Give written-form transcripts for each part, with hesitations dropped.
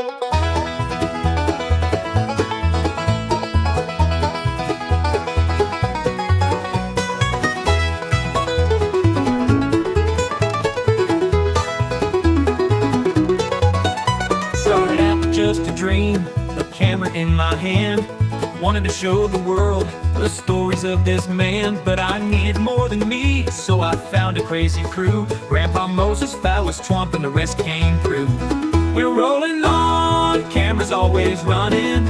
Started out with just a dream, a camera in my hand. Wanted to show the world the stories of this man, but I needed more than me, so I found a crazy crew. Grandpa Moses, Phyllis Twomp, and the rest came through. We're rolling on, cameras always running,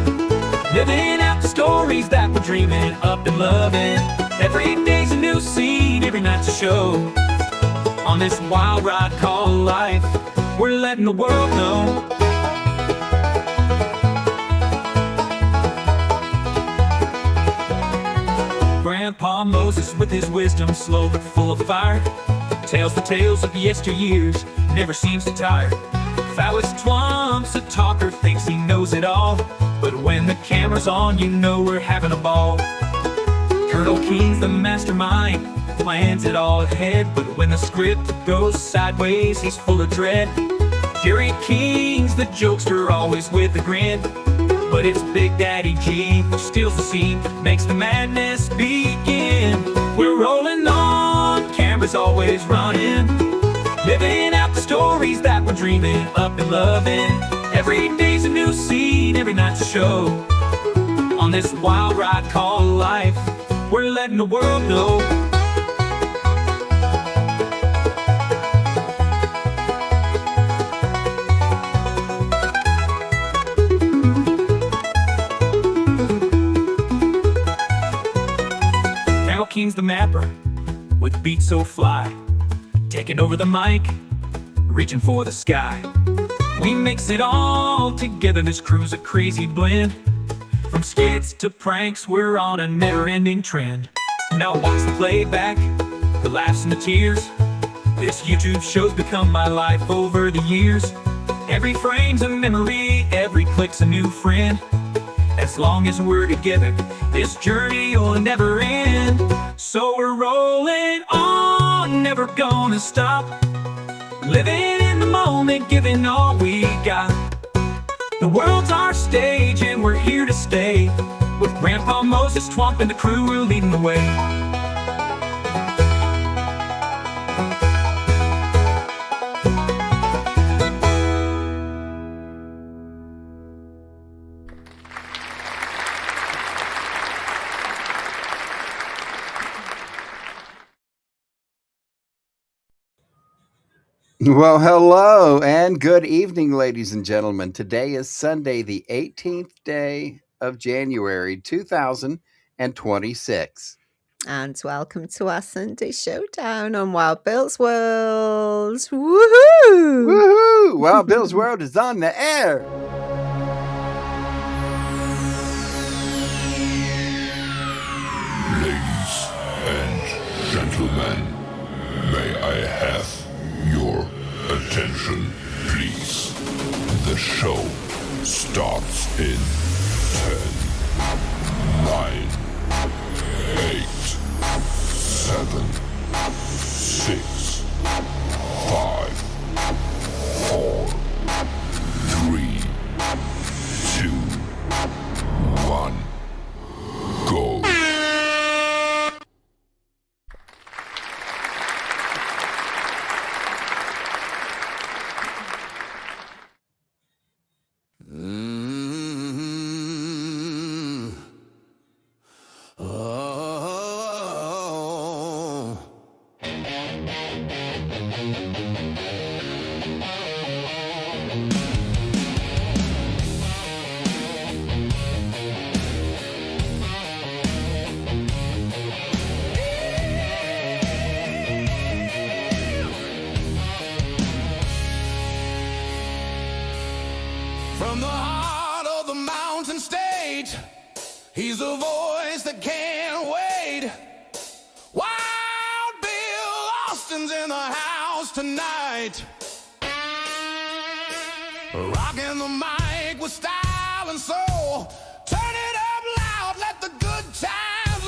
living out the stories that we're dreaming up and loving. Every day's a new scene, every night's a show. On this wild ride called life, we're letting the world know. Grandpa Moses with his wisdom, slow but full of fire, tells the tales of yesteryears, never seems to tire. Phyllis Twomp's a talker, thinks he knows it all, but when the camera's on, you know we're having a ball. Colonel Keen's the mastermind, plans it all ahead, but when the script goes sideways, he's full of dread. Jerry King's the jokester, always with a grin, but it's Big Daddy G who steals the scene, makes the madness begin. We're rolling on, cameras always running, living out the stories that we're dreaming up and loving. Every day's a new scene, every night's a show. On this wild ride called life, we're letting the world know. King's the mapper, with beats so fly, taking over the mic, reaching for the sky. We mix it all together, this crew's a crazy blend. From skits to pranks, we're on a never-ending trend. Now watch the playback, the laughs and the tears. This YouTube show's become my life over the years. Every frame's a memory, every click's a new friend. As long as we're together, this journey will never end. So we're rolling on, never gonna stop, living in the moment, giving all we got. The world's our stage and we're here to stay. With Grandpa Moses, Twomp, and the crew, we're leading the way. Well, hello and good evening, ladies and gentlemen. Today is Sunday, the 18th day of January, 2026. And welcome to our Sunday showdown on Wild Bill's World. Woohoo! Woohoo! Wild Bill's World is on the air. Ladies and gentlemen, may I have your attention, please? The show starts in 10, 9, 8, 7, 6, 5, 4, 3, 2, 1, go. From the heart of the mountain stage, he's a voice that can't wait. Wild Bill Austin's in the house tonight, rocking the mic with style and soul. Turn it up loud, let the good times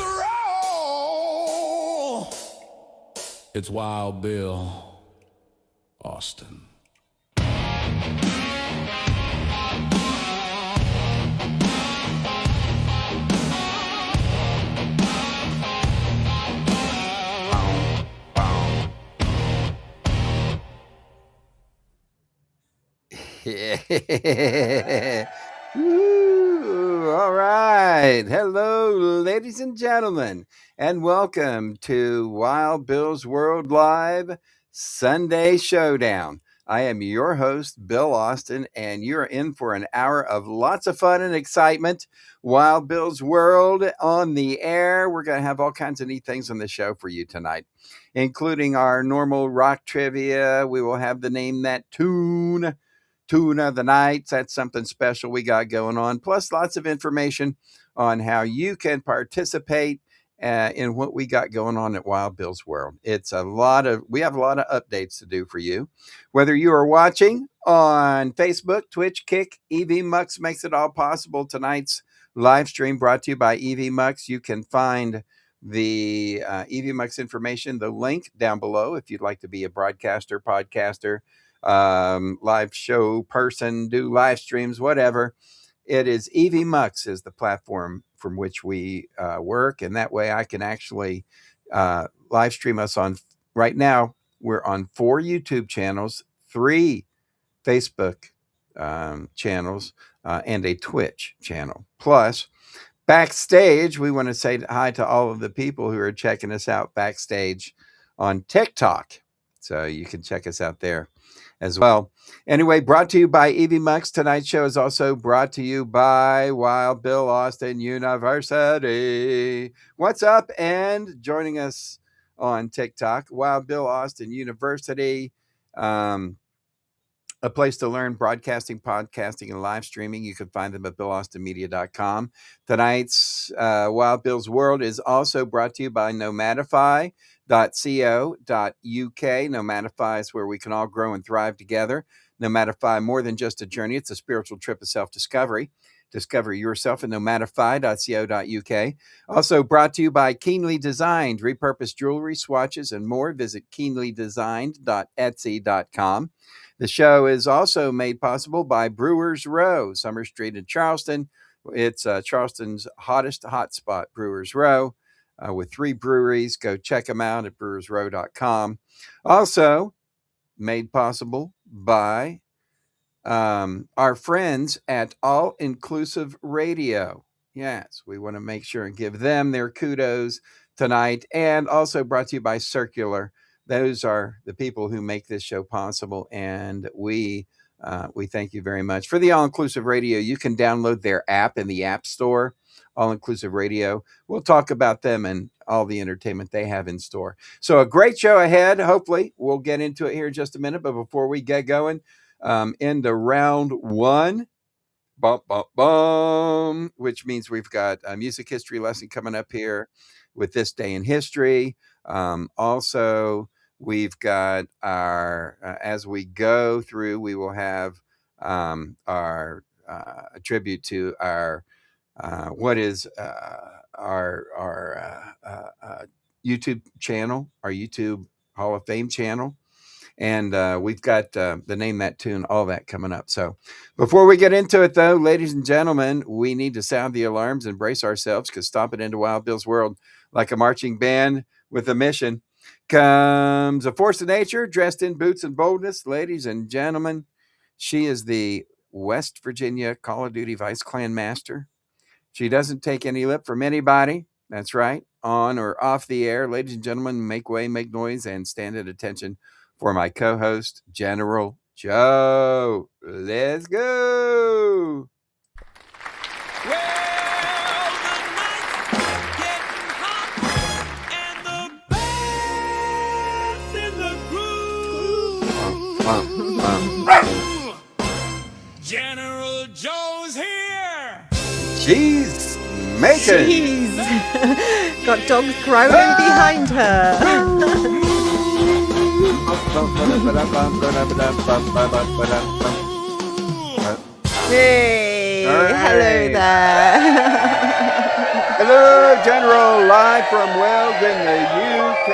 roll. It's Wild Bill Austin. Yeah. Woo. All right. Hello, ladies and gentlemen, and welcome to Wild Bill's World Live Sunday Showdown. I am your host, Bill Austin, and you're in for an hour of lots of fun and excitement. Wild Bill's World on the air. We're going to have all kinds of neat things on the show for you tonight, including our normal rock trivia. We will have the Name That Tune of the night. That's something special we got going on. Plus, lots of information on how you can participate in what we got going on at Wild Bill's World. We have a lot of updates to do for you. Whether you are watching on Facebook, Twitch, Kick, EV Mux makes it all possible. Tonight's live stream brought to you by EV Mux. You can find the EV Mux information, the link down below if you'd like to be a broadcaster, podcaster, live show person, do live streams, whatever. It is EV Mux is the platform from which we work, and that way I can actually live stream us on. Right now, we're on 4 YouTube channels, 3 Facebook channels, and a Twitch channel. Plus, backstage, we want to say hi to all of the people who are checking us out backstage on TikTok. So you can check us out there as well. Anyway, brought to you by EV Mux. Tonight's show is also brought to you by Wild Bill Austin University. What's up? And joining us on TikTok, Wild Bill Austin University, a place to learn broadcasting, podcasting, and live streaming. You can find them at BillAustinMedia.com. Tonight's Wild Bill's World is also brought to you by Nomadify.co.uk. Nomadify is where we can all grow and thrive together. Nomadify, more than just a journey, it's a spiritual trip of self-discovery. Discover yourself at nomadify.co.uk. Also brought to you by Keenly Designed, repurposed jewelry, swatches, and more. Visit keenlydesigned.etsy.com. The show is also made possible by Brewers Row, Summer Street in Charleston. It's Charleston's hottest hotspot, Brewers Row, with 3 breweries. Go check them out at brewersrow.com. Also made possible by our friends at All Inclusive Radio. Yes, we want to make sure and give them their kudos tonight. And also brought to you by Circular. Those are the people who make this show possible, and we thank you very much. For the All Inclusive Radio, you can download their app in the App Store, All Inclusive Radio. We'll talk about them and all the entertainment they have in store. So a great show ahead. Hopefully, we'll get into it here in just a minute. But before we get going, into round 1, which means we've got a music history lesson coming up here with This Day in History. Also, we've got our, as we go through, we will have our tribute to our, what is our YouTube channel, our YouTube Hall of Fame channel. And we've got the Name That Tune, all that coming up. So before we get into it, though, ladies and gentlemen, we need to sound the alarms and brace ourselves, because stomping into Wild Bill's World like a marching band with a mission comes a force of nature dressed in boots and boldness. Ladies and gentlemen, she is the West Virginia Call of Duty Vice Clan Master. She doesn't take any lip from anybody. That's right. On or off the air. Ladies and gentlemen, make way, make noise, and stand at attention for my co-host, General Joe. Let's go. General Joe's here. Cheese making. Jeez. Got dogs growling behind her. Hey, All hello right. there. Hello, General, live from Wales in the UK.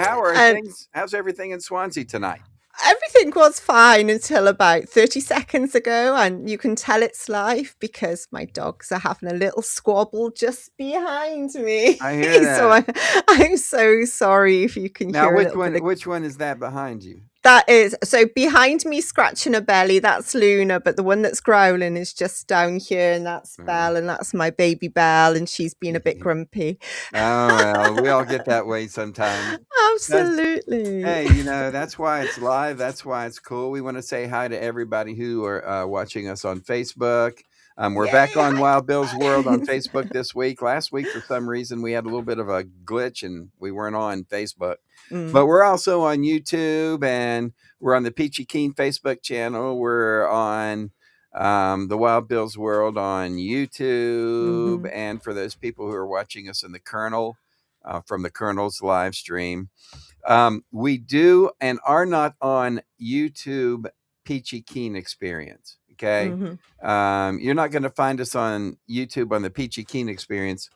How are And- things? How's everything in Swansea tonight? Everything was fine until about 30 seconds ago, and you can tell it's live because my dogs are having a little squabble just behind me. I hear So I'm so sorry if you can Now, hear a little bit of which one is that behind you? That is so behind me scratching her belly, that's Luna, but the one that's growling is just down here, and that's Belle, and that's my baby Belle, and she's been a bit grumpy. Oh, well, we all get that way sometimes. Absolutely. Hey, that's why it's live. That's why it's cool. We want to say hi to everybody who are watching us on Facebook. We're back on Wild Bill's World on Facebook this week. Last week, for some reason, we had a little bit of a glitch and we weren't on Facebook. But we're also on YouTube, and we're on the Peachy Keen Facebook channel. We're on the Wild Bill's World on YouTube. And for those people who are watching us in the Colonel, from the Colonel's live stream, we do and are not on YouTube Peachy Keen Experience. Okay. You're not going to find us on YouTube on the Peachy Keen Experience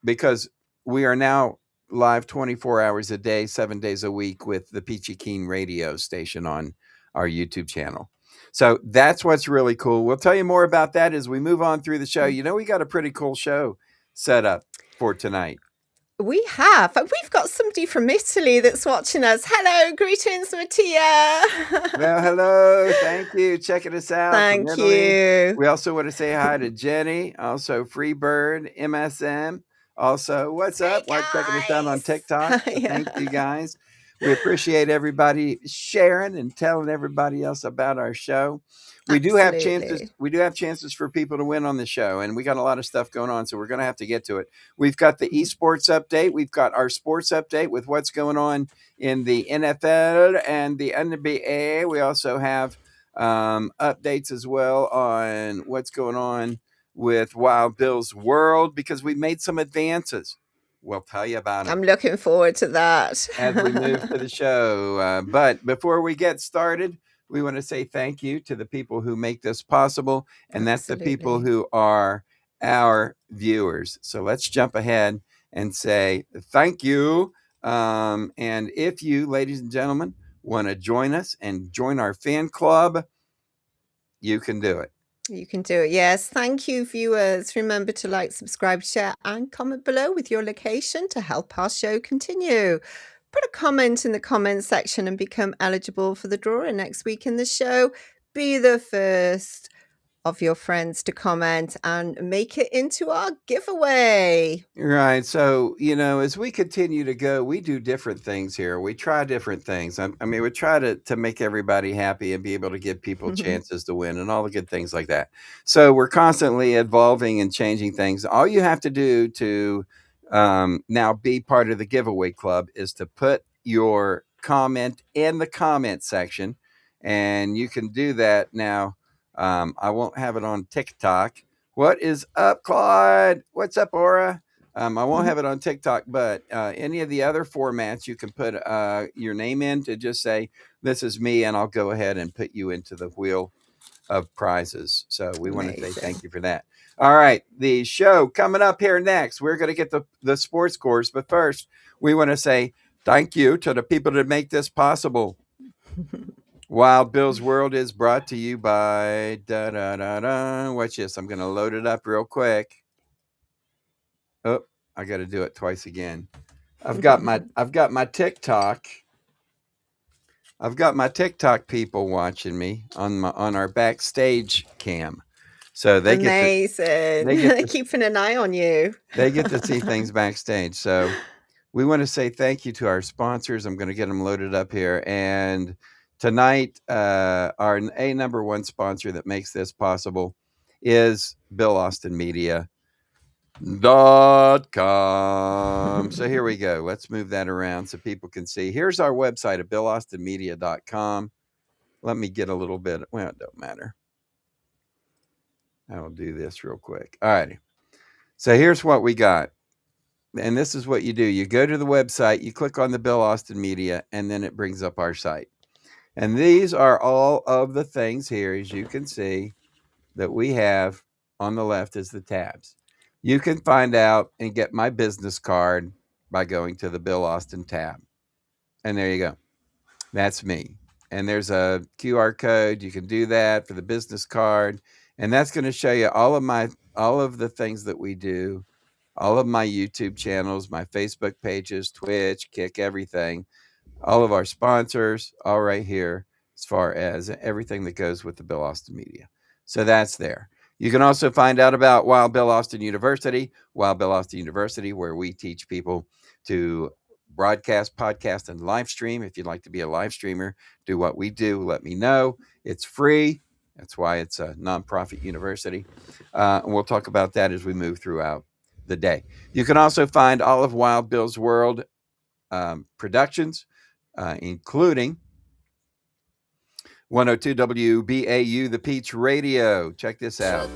because we are now live 24 hours a day, 7 days a week with the Peachy Keen radio station on our YouTube channel. So that's what's really cool. We'll tell you more about that as we move on through the show. We got a pretty cool show set up for tonight. We have. And we've got somebody from Italy that's watching us. Hello, greetings, Mattia. Well, hello. Thank you. Checking us out. Thank you. We also want to say hi to Jenny, also Freebird, MSM. Also, what's up? Like checking us out on TikTok. So thank you, guys. We appreciate everybody sharing and telling everybody else about our show. We do have chances. We do have chances for people to win on the show, and we got a lot of stuff going on, so we're going to have to get to it. We've got the esports update. We've got our sports update with what's going on in the NFL and the NBA. We also have updates as well on what's going on with Wild Bill's World, because we made some advances. We'll tell you about it. I'm looking forward to that as we move to the show. But before we get started, we want to say thank you to the people who make this possible, and that's the people who are our viewers. So let's jump ahead and say thank you. And if you, ladies and gentlemen, want to join us and join our fan club, you can do it. You can do it. Yes. Thank you, viewers. Remember to like, subscribe, share, and comment below with your location to help our show continue. Put a comment in the comment section and become eligible for the drawing next week in the show. Be the first of your friends to comment and make it into our giveaway. Right. So, as we continue to go, we do different things here. We try different things. I mean, we try to make everybody happy and be able to give people chances to win and all the good things like that. So we're constantly evolving and changing things. All you have to do to now be part of the giveaway club is to put your comment in the comment section, and you can do that now. I won't have it on TikTok. What is up, Claude? What's up, Aura? I won't have it on TikTok, but any of the other formats, you can put your name in to just say, this is me, and I'll go ahead and put you into the wheel of prizes. So we want to say thank you for that. All right, the show coming up here next. We're going to get the sports scores, but first, we want to say thank you to the people that make this possible. Wild Bill's World is brought to you by watch this. I'm going to load it up real quick. Oh, I got to do it twice again. I've got my TikTok. I've got my TikTok people watching me on our backstage cam. So they They're keeping an eye on you. They get to see things backstage. So we want to say thank you to our sponsors. I'm going to get them loaded up here. And tonight, our number one sponsor that makes this possible is BillAustinMedia.com. So here we go. Let's move that around so people can see. Here's our website at BillAustinMedia.com. Let me get a little bit. Well, it don't matter. I will do this real quick. All righty. So here's what we got. And this is what you do. You go to the website, you click on the Bill Austin Media, and then it brings up our site. And these are all of the things here, as you can see, that we have on the left is the tabs. You can find out and get my business card by going to the Bill Austin tab. And there you go. That's me. And there's a QR code. You can do that for the business card. And that's going to show you all of the things that we do, all of my YouTube channels, my Facebook pages, Twitch, Kick, everything. all of our sponsors, all right here, as far as everything that goes with the Bill Austin Media. So that's there. You can also find out about Wild Bill Austin University, where we teach people to broadcast, podcast, and live stream. If you'd like to be a live streamer, do what we do, let me know. It's free. That's why it's a nonprofit university. And we'll talk about that as we move throughout the day. You can also find all of Wild Bill's World productions, including 102 WBAU, The Peach Radio. Check this out.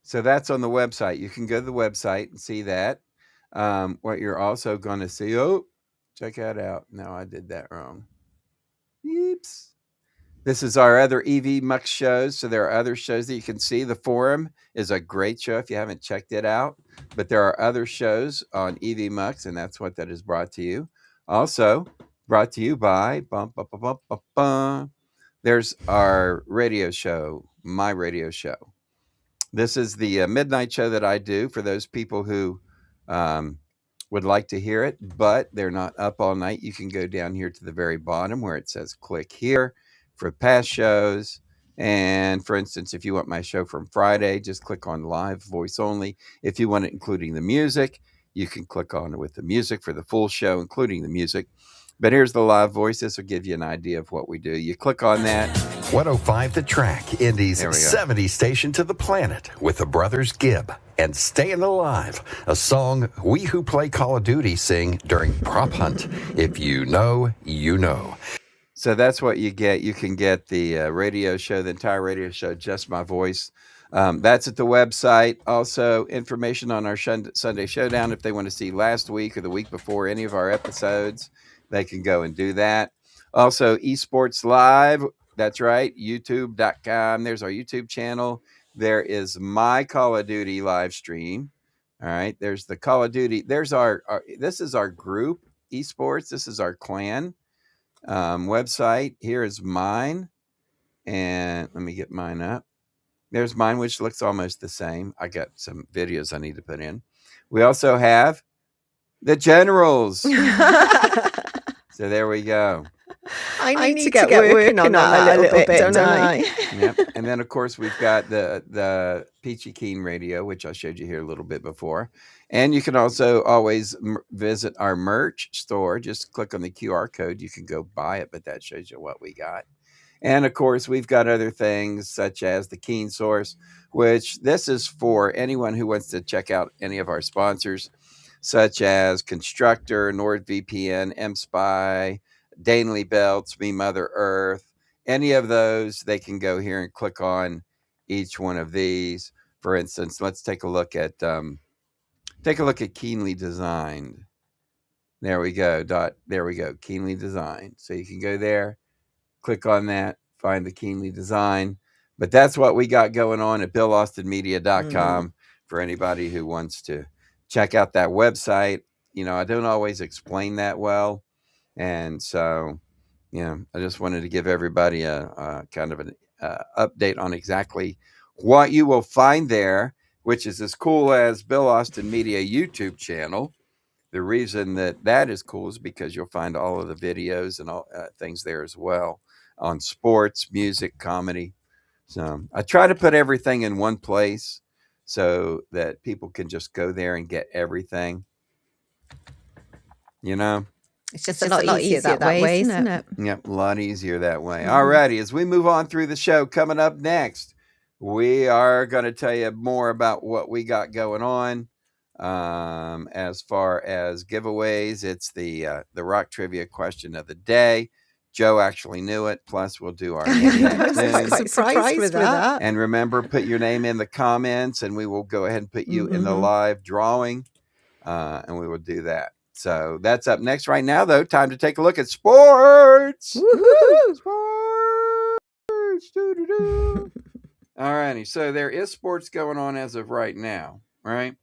So that's on the website. You can go to the website and see that. What you're also going to see, check that out. No, I did that wrong. Oops. This is our other EV Mux shows. So there are other shows that you can see. The Forum is a great show if you haven't checked it out. But there are other shows on EV Mux, and that's what that is brought to you. Also brought to you by there's our radio show, my radio show. This is the midnight show that I do for those people who would like to hear it, but they're not up all night. You can go down here to the very bottom where it says click here for past shows. And for instance, if you want my show from Friday, just click on live voice only. If you want it including the music, you can click on it with the music for the full show, including the music. But here's the live voice. This will give you an idea of what we do. You click on that. 105 The Track, Indy's 70 station to the planet with the Brothers Gibb and Staying Alive, a song we who play Call of Duty sing during prop hunt. If you know, you know. So that's what you get. You can get the radio show, the entire radio show, just my voice. That's at the website. Also, information on our Sunday Showdown. If they want to see last week or the week before any of our episodes, they can go and do that. Also, Esports Live. That's right, youtube.com. There's our YouTube channel. There is my Call of Duty live stream. All right, there's the Call of Duty. There's our this is our group, Esports. This is our clan website. Here is mine. And let me get mine up. There's mine, which looks almost the same. I got some videos I need to put in. We also have the Generals. So there we go. I need to get working on that a little bit, don't I? Yep. And then, of course, we've got the Peachy Keen radio, which I showed you here a little bit before. And you can also always visit our merch store. Just click on the QR code. You can go buy it, but that shows you what we got. And, of course, we've got other things such as the Keen Source, which this is for anyone who wants to check out any of our sponsors, such as Constructor, NordVPN, MSpy, Dainley Belts, Me Mother Earth, any of those. They can go here and click on each one of these. For instance, let's take a look at Keenly Designed. There we go. There we go. Keenly Designed. So you can go there, click on that, find the Keenly Design. But that's what we got going on at BillAustinMedia.com for anybody who wants to check out that website. You know, I don't always explain that well. And so, I just wanted to give everybody a kind of an update on exactly what you will find there, which is as cool as Bill Austin Media YouTube channel. The reason that is cool is because you'll find all of the videos and all things there as well on sports, music, comedy. So I try to put everything in one place so that people can just go there and get everything. It's just a lot easier that way, isn't it? Yep, a lot easier that way. All righty, as we move on through the show, coming up next, we are going to tell you more about what we got going on. As far as giveaways, it's the rock trivia question of the day. Joe actually knew it. Plus, we'll do our name. I was quite surprised with that. And remember, put your name in the comments, and we will go ahead and put you in the live drawing, and we will do that. So that's up next. Right now, though, time to take a look at sports. Woohoo! Sports. Doo-doo-doo. All righty. So there is sports going on as of right now, right?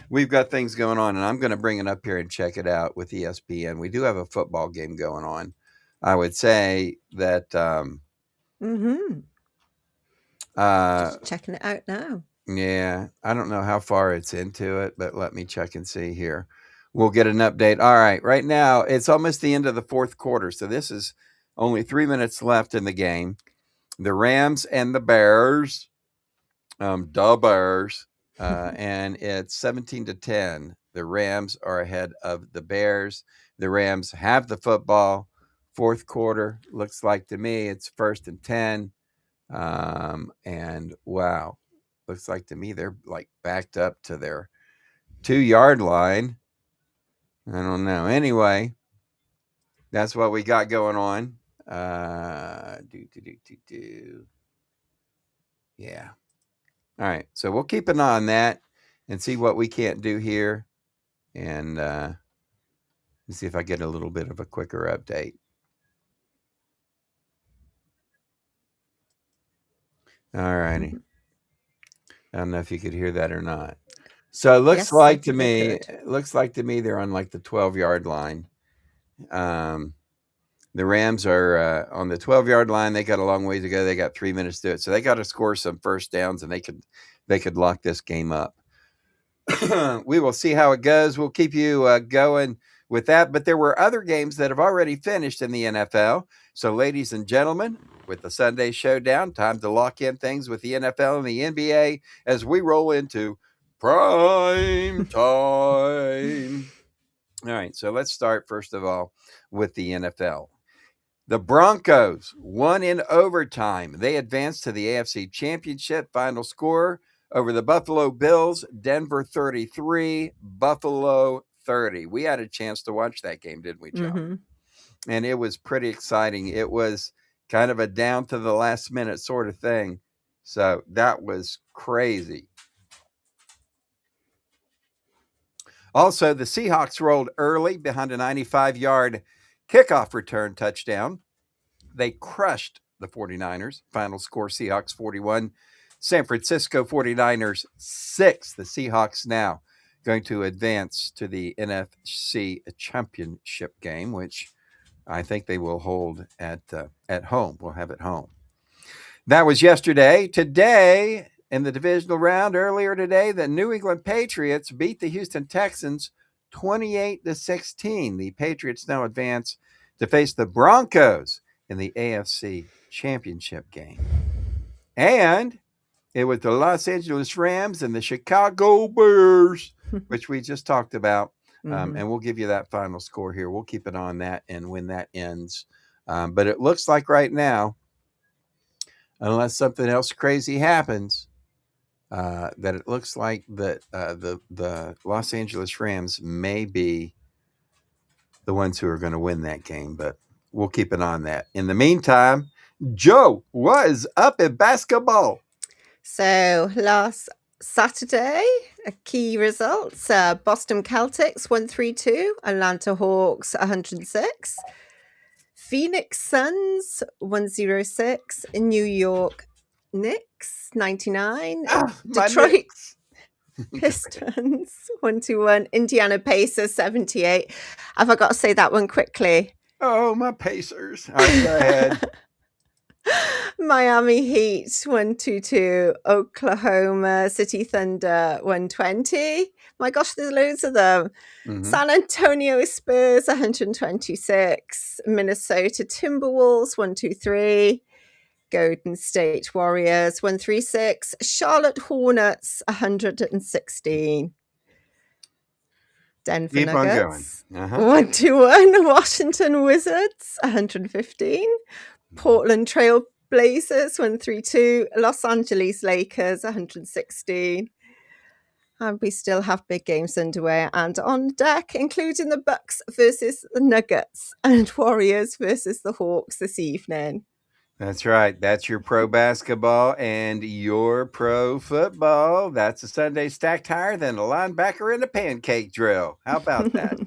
We've got things going on, and I'm going to bring it up here and check it out with ESPN. We do have a football game going on. I would say that Mm-hmm. uh, Just checking it out now. yeah, I don't know how far it's into it, but let me check and see here. We'll get an update. All right, right now it's almost the end of the fourth quarter, so this is only 3 minutes left in the game. The Rams and the Bears, and it's 17-10. The Rams are ahead of the Bears. The Rams have the football. Fourth quarter looks like to me it's 1st and 10. And wow, looks like to me they're like backed up to their 2-yard line. I don't know. Anyway, that's what we got going on. Yeah. All right. So we'll keep an eye on that and see what we can't do here. And see if I get a little bit of a quicker update. All righty. I don't know if you could hear that or not. So it looks Yes, I like to think I me, could. it looks like to me they're on like the 12-yard line. The Rams are on the 12-yard line. They got a long way to go. They got 3 minutes to do it. So they got to score some first downs, and they could lock this game up. We will see how it goes. We'll keep you going with that. But there were other games that have already finished in the NFL. So, ladies and gentlemen, with the Sunday Showdown, time to lock in things with the NFL and the NBA as we roll into prime time. All right, so let's start first of all with the NFL. The Broncos won in overtime. They advanced to the AFC Championship. Final score over the Buffalo Bills, Denver 33, Buffalo 30. We had a chance to watch that game, didn't we, John? Mm-hmm. And it was pretty exciting. It was kind of a down to the last minute sort of thing. So that was crazy. Also, the Seahawks rolled early behind a 95-yard kickoff return touchdown. They crushed the 49ers. Final score, Seahawks 41, San Francisco 49ers 6. The Seahawks now going to advance to the NFC Championship game, which I think they will hold at home. We'll have it home. That was yesterday. Today, in the divisional round earlier today, the New England Patriots beat the Houston Texans 28-16. The Patriots now advance to face the Broncos in the AFC Championship game. And it was the Los Angeles Rams and the Chicago Bears, which we just talked about. And we'll give you that final score here. We'll keep it on that and when that ends. But it looks like right now, unless something else crazy happens, that it looks like that the Los Angeles Rams may be the ones who are going to win that game. But we'll keep an eye on that. In the meantime, Joe, what is up in basketball? So last Saturday, key results. Boston Celtics 132, Atlanta Hawks 106, Phoenix Suns 106, New York Knicks 99, Detroit Pistons 121, Indiana Pacers 78. Have I got to say that one quickly? Oh, my Pacers. All right, go ahead. Miami Heat 122, Oklahoma City Thunder 120. My gosh, there's loads of them. San Antonio Spurs 126, Minnesota Timberwolves 123, Golden State Warriors 136, Charlotte Hornets 116. Denver Keep on Nuggets going. 121, Washington Wizards 115. Portland Trail Blazers 132, Los Angeles Lakers 116. And we still have big games underway and on deck, including the Bucks versus the Nuggets and Warriors versus the Hawks this evening. That's right. That's your pro basketball and your pro football. That's a Sunday stacked higher than a linebacker in a pancake drill. How about that?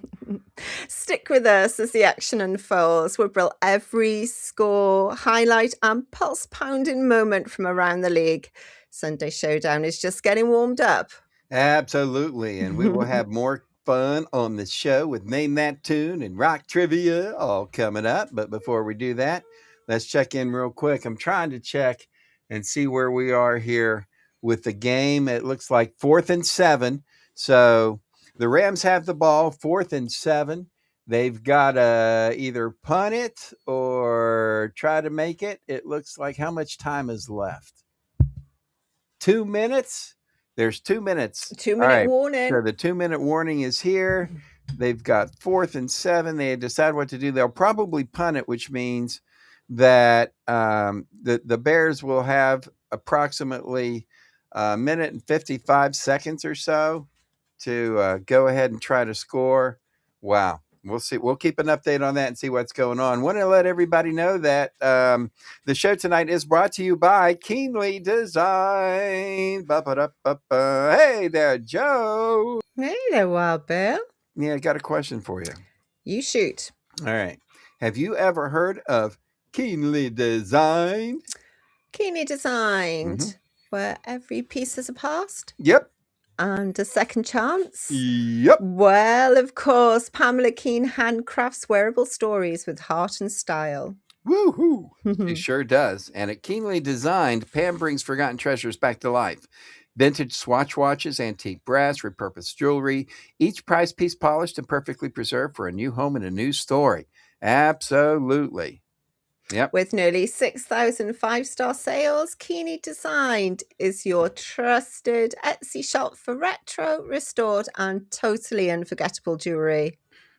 Stick with us as the action unfolds. We'll bring every score, highlight, and pulse-pounding moment from around the league. Sunday Showdown is just getting warmed up. Absolutely. And we will have more fun on the show with Name That Tune and Rock Trivia all coming up. But before we do that, let's check in real quick. I'm trying to check and see where we are here with the game. It looks like 4th and 7. So the Rams have the ball, 4th and 7. They've got to either punt it or try to make it. It looks like how much time is left? 2 minutes? There's 2 minutes. 2-minute warning. So the 2-minute warning is here. They've got 4th and 7. They decide what to do. They'll probably punt it, which means that the Bears will have approximately a minute and 55 seconds or so to go ahead and try to score. Wow. We'll see. We'll keep an update on that and see what's going on. Want to let everybody know that the show tonight is brought to you by Keenly Design. Hey there, Joe. Hey there, Wild Bill. Yeah, I got a question for you. You shoot. All right. Have you ever heard of Keenly Design? Keenly designed, Mhm. where every piece is a past Yep. and a second chance. Yep. Well, of course, Pamela Keen handcrafts wearable stories with heart and style. Woohoo. It sure does. And at Keenly Designed, Pam brings forgotten treasures back to life. Vintage Swatch watches, antique brass, repurposed jewelry, each prize piece polished and perfectly preserved for a new home and a new story. Absolutely. Yep. With nearly 6,000 five-star sales, Keenly Designed is your trusted Etsy shop for retro, restored, and totally unforgettable jewelry.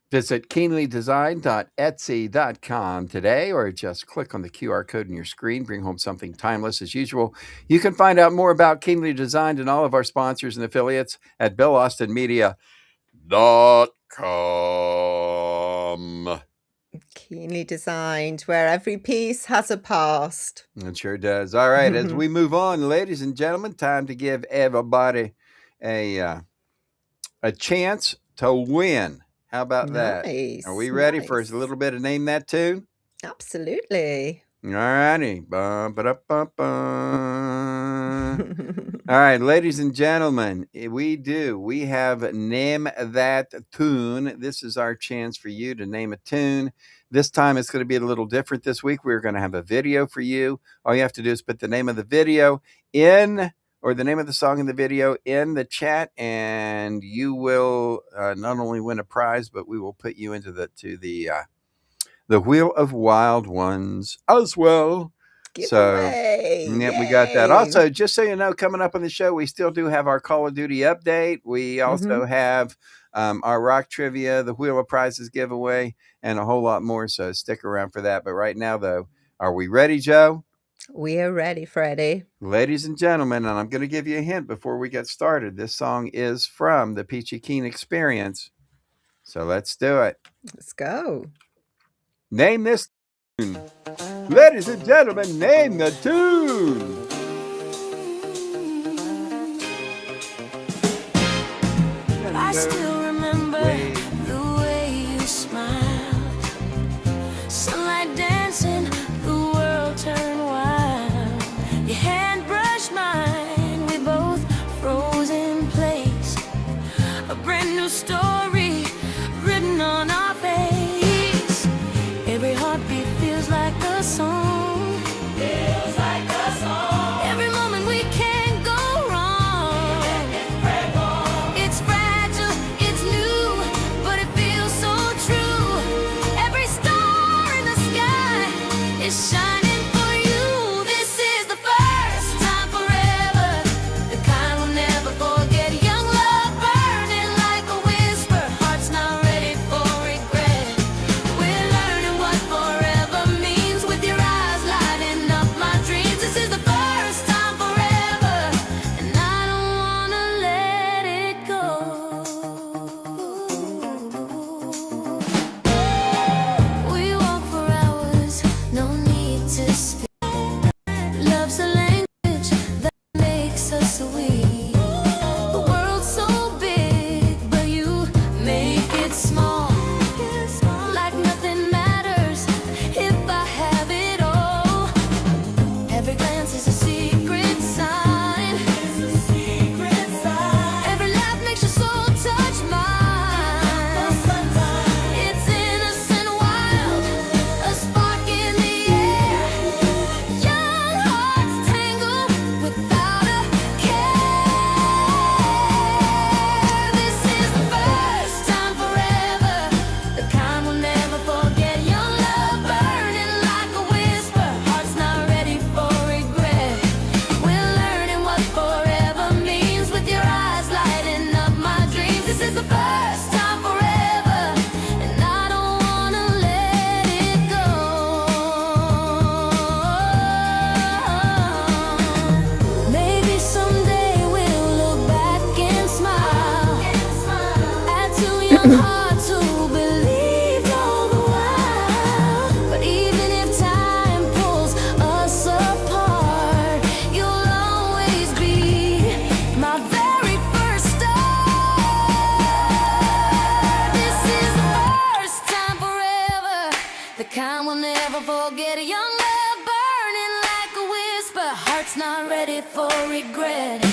Visit keenlydesign.etsy.com today, or just click on the QR code on your screen. Bring home something timeless as usual. You can find out more about Keenly Designed and all of our sponsors and affiliates at BillAustinMedia.com. Keenly Designed, where every piece has a past. It sure does. All right, as we move on, ladies and gentlemen, time to give everybody a chance to win. How about that? Nice. Are we ready for a nice. little bit of Name That Tune? Absolutely. All righty. All right, ladies and gentlemen, we have Name That Tune. This is our chance for you to name a tune. This time it's going to be a little different this week. We're going to have a video for you. All you have to do is put the name of the video or the name of the song in the video in the chat, and you will not only win a prize, but we will put you into the Wheel of Wild Ones as well. Giveaway. So, yeah, we got that. Also, just so you know, coming up on the show, we still do have our Call of Duty update. We also have our rock trivia, the Wheel of Prizes giveaway, and a whole lot more. So stick around for that. But right now, though, are we ready, Joe? We are ready, Freddie. Ladies and gentlemen, and I'm going to give you a hint before we get started. This song is from the Peachy Keen Experience. So let's do it. Let's go. Name this tune. Ladies and gentlemen, name the tune. I still remember the way you smiled. Sunlight dancing, the world turned wild. Your hand brushed mine, we both froze in place. A brand new story written on our face. Every heartbeat feels like a song. Feels like a song. Every moment we can't go wrong. It's fragile, it's new, but it feels so true. Every star in the sky is shining for you. This is the first time forever, the kind we'll never forget. Young love burning like a whisper, hearts not ready for regret. We're learning what forever means with your eyes lighting up my dreams. This is the first time forever, and I don't wanna let it go. We walk for hours, no need to speak. Love's a language that makes us weak. The world's so big, but you make it small. Like nothing matters if I have it all. Every glance is a secret sign. Every laugh makes your soul touch mine. hard to believe all the while. But even if time pulls us apart, you'll always be my very first star. This is the first time forever, the kind we'll never forget. A young love burning like a whisper, heart's not ready for regret.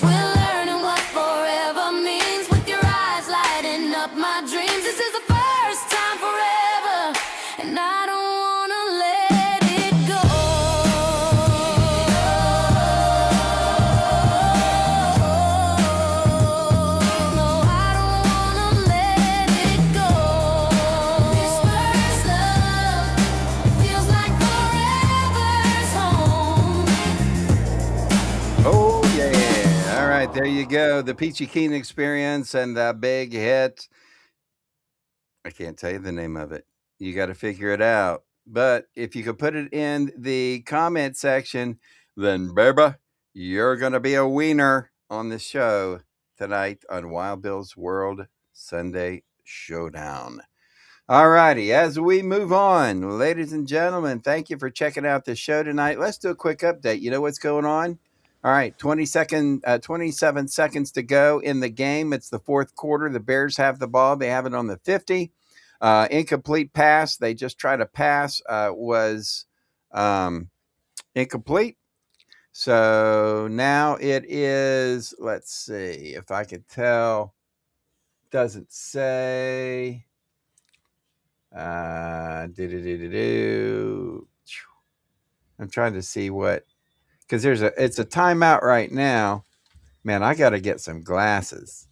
We're learning what forever means, with your eyes lighting up my dreams. This is the first time forever, and I don't wanna let it go. No, I don't wanna let it go. This first love feels like forever's home. Oh, yeah. All right, there you go. The Peachy Keen Experience and the big hit. I can't tell you the name of it. You got to figure it out. But if you could put it in the comment section, then, baby, you're going to be a wiener on the show tonight on Wild Bill's World Sunday Showdown. All righty, as we move on, ladies and gentlemen, thank you for checking out the show tonight. Let's do a quick update. You know what's going on? All right, 27 seconds to go in the game. It's the fourth quarter. The Bears have the ball. They have it on the 50. Incomplete pass. They just tried to pass. Was incomplete. So now it is, let's see if I could tell. Doesn't say. I'm trying to see what, because it's a timeout right now. Man, I got to get some glasses.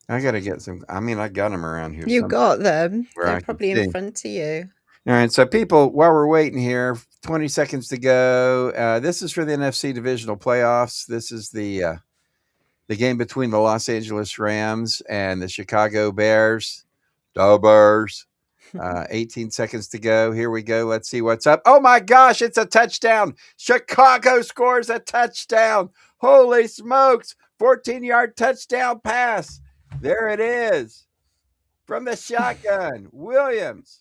I got to get some. I mean, I got them around here. You got them. where They're I can probably see. in front of you. All right, so people, while we're waiting here, 20 seconds to go. This is for the NFC Divisional Playoffs. This is the game between the Los Angeles Rams and the Chicago Bears. The Bears. 18 seconds to go. Here we go. Let's see what's up. Oh my gosh, it's a touchdown. Chicago scores a touchdown. Holy smokes. 14-yard touchdown pass. There it is. From the shotgun. Williams.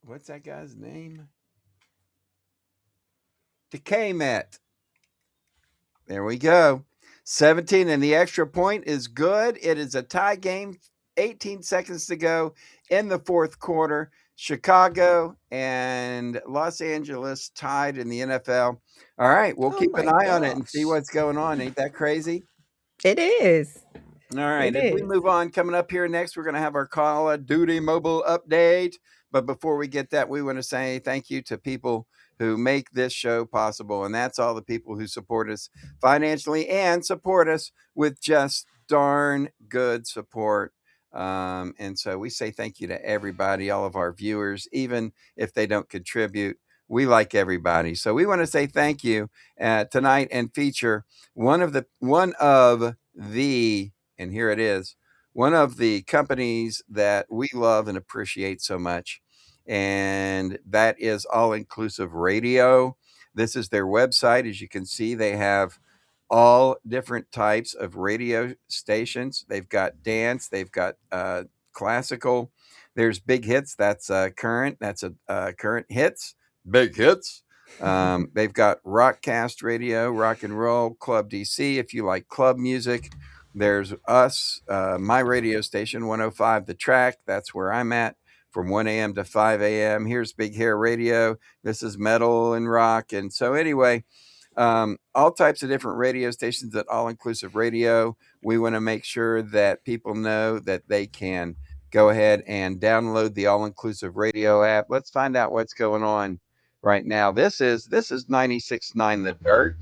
What's that guy's name? DeKmet. There we go. 17, and the extra point is good. It is a tie game. 18 seconds to go in the fourth quarter. Chicago and Los Angeles tied in the NFL. All right, we'll keep an eye on it and see what's going on. Ain't that crazy? It is. All right, It as we is. move on, coming up here next, we're going to have our Call of Duty mobile update. But before we get that, we want to say thank you to people who make this show possible. And that's all the people who support us financially and support us with just darn good support. And so we say thank you to everybody, all of our viewers, even if they don't contribute. We like everybody. So we want to say thank you tonight and feature one of the, and here it is, one of the companies that we love and appreciate so much. And that is All Inclusive Radio. This is their website. As you can see, they have all different types of radio stations. They've got dance, they've got classical. There's Big Hits. That's current. That's a current hits. Big Hits. They've got Rockcast Radio, Rock and Roll, Club DC. If you like club music, there's us, my radio station, 105 The Track. That's where I'm at from 1 a.m. to 5 a.m. Here's Big Hair Radio. This is metal and rock. And so anyway, all types of different radio stations at All Inclusive Radio. We want to make sure that people know that they can go ahead and download the All Inclusive Radio app. Let's find out what's going on right now. This is 96.9 The Dirt.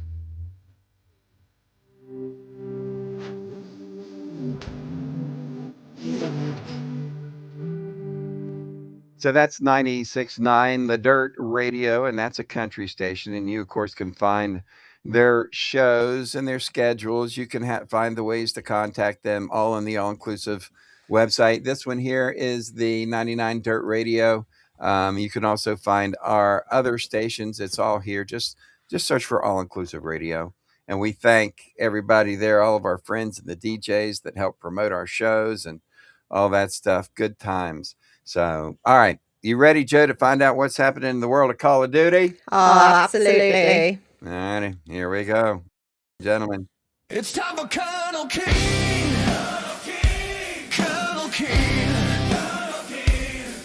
So that's 96.9 The Dirt Radio, and that's a country station. And you, of course, can find their shows and their schedules. You can find the ways to contact them all on the All Inclusive website. This one here is the 99 Dirt Radio. You can also find our other stations. It's all here. Just search for All Inclusive Radio. And we thank everybody there, all of our friends and the DJs that help promote our shows and all that stuff. Good times. So, all right. You ready, Joe, to find out what's happening in the world of Call of Duty? Oh, absolutely. All righty. Here we go. Gentlemen. It's time for Colonel King. Colonel King.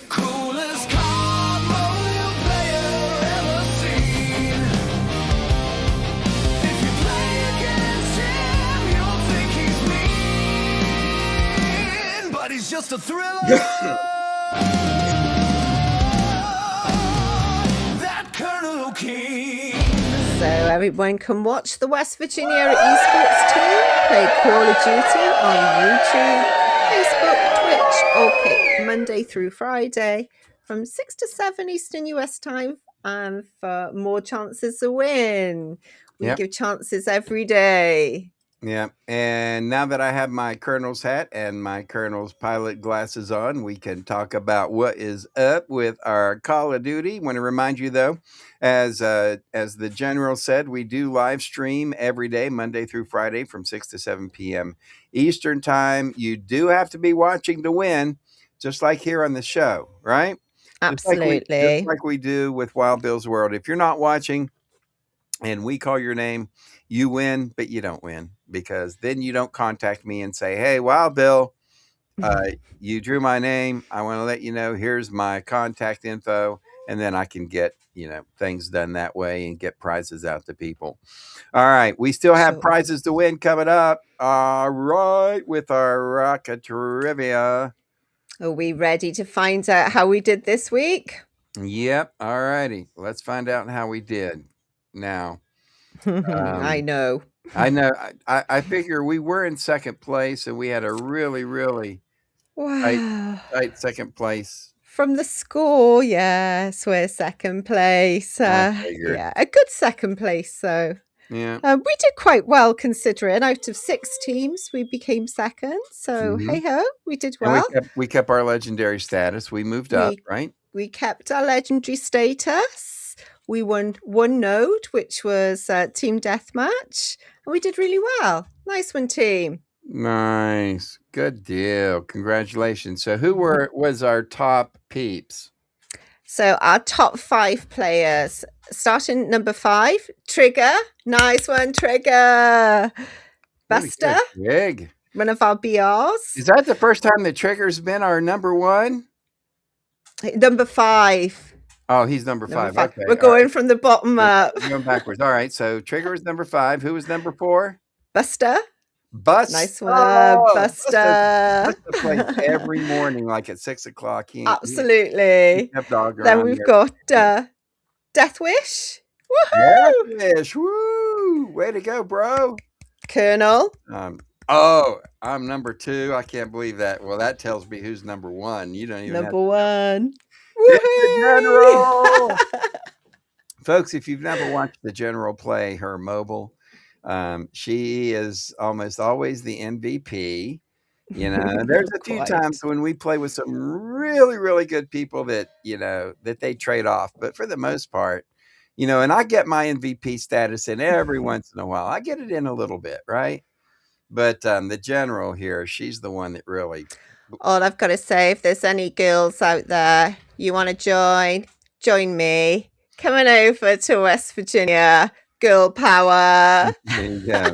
Coolest cowboy player ever seen. If you play against him, you'll think he's mean, but he's just a thriller. That Colonel King. So everyone can watch the West Virginia esports team play Call of Duty on YouTube, Facebook, Twitch, or Kick Monday through Friday from 6 to 7 Eastern US time, and for more chances to win. We Yep. give chances every day. Yeah. And now that I have my Colonel's hat and my Colonel's pilot glasses on, we can talk about what is up with our Call of Duty. Want to remind you, though, as the General said, we do live stream every day, Monday through Friday from 6 to 7 p.m. Eastern time. You do have to be watching to win, just like here on the show, right? Absolutely. Just like we do with Wild Bill's World. If you're not watching and we call your name, you win, but you don't win, because then you don't contact me and say, hey, Wild Bill, you drew my name. I want to let you know, here's my contact info. And then I can get, things done that way and get prizes out to people. All right. We still have prizes to win coming up. All right. With our Rocket Trivia. Are we ready to find out how we did this week? Yep. All righty. Let's find out how we did now. I know. I figure we were in second place, and we had a really, really Wow. tight second place. From the score, yes, we're second place. figured. Yeah, a good second place. So Yeah. we did quite well considering. Out of 6 teams, we became second. So Mhm. hey ho, we did And well. we kept our legendary status. We moved up, right? We kept our legendary status. We won 1 node, which was Team Deathmatch, and we did really well. Nice one, team. Nice. Good deal. Congratulations. So who was our top peeps? So our top 5 players, starting number 5, Trigger. Nice one, Trigger. Buster, Big. one of our BRs. Is that the first time that Trigger's been our number 1? Number 5. Oh, he's number 5. Okay. We're going from the bottom up. We're going backwards. All right. So Trigger was number 5. Who was number 4? Buster. Buster. Nice one, Buster Buster. plays every morning, like at 6 o'clock. Absolutely. Then we've got Death Wish. Woohoo! Deathwish. Woo! Way to go, bro. Colonel. I'm number 2. I can't believe that. Well, that tells me who's number 1. You don't even Number 1. It's the General. Folks, if you've never watched the General play her mobile, she is almost always the MVP. There's a few times when we play with some really, really good people that, that they trade off. But for the most part, and I get my MVP status in every once in a while. I get it in a little bit, right? But the General here, she's the one that really... All I've got to say, if there's any girls out there, you want to join me. Coming over to West Virginia. Girl power. There you go.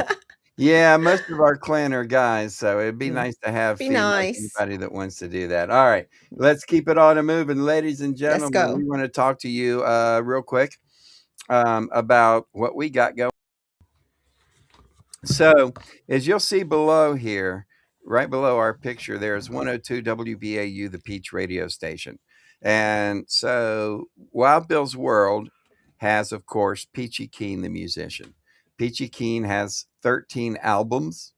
Yeah, most of our clan are guys, so it'd be nice to have anybody that wants to do that. All right, let's keep it on and moving, ladies and gentlemen. Let's go. We want to talk to you real quick about what we got going. So, as you'll see below here, right below our picture, there's 102 WBAU, the Peach radio station. And so Wild Bill's World has, of course, Peachy Keen, the musician. Peachy Keen has 13 albums,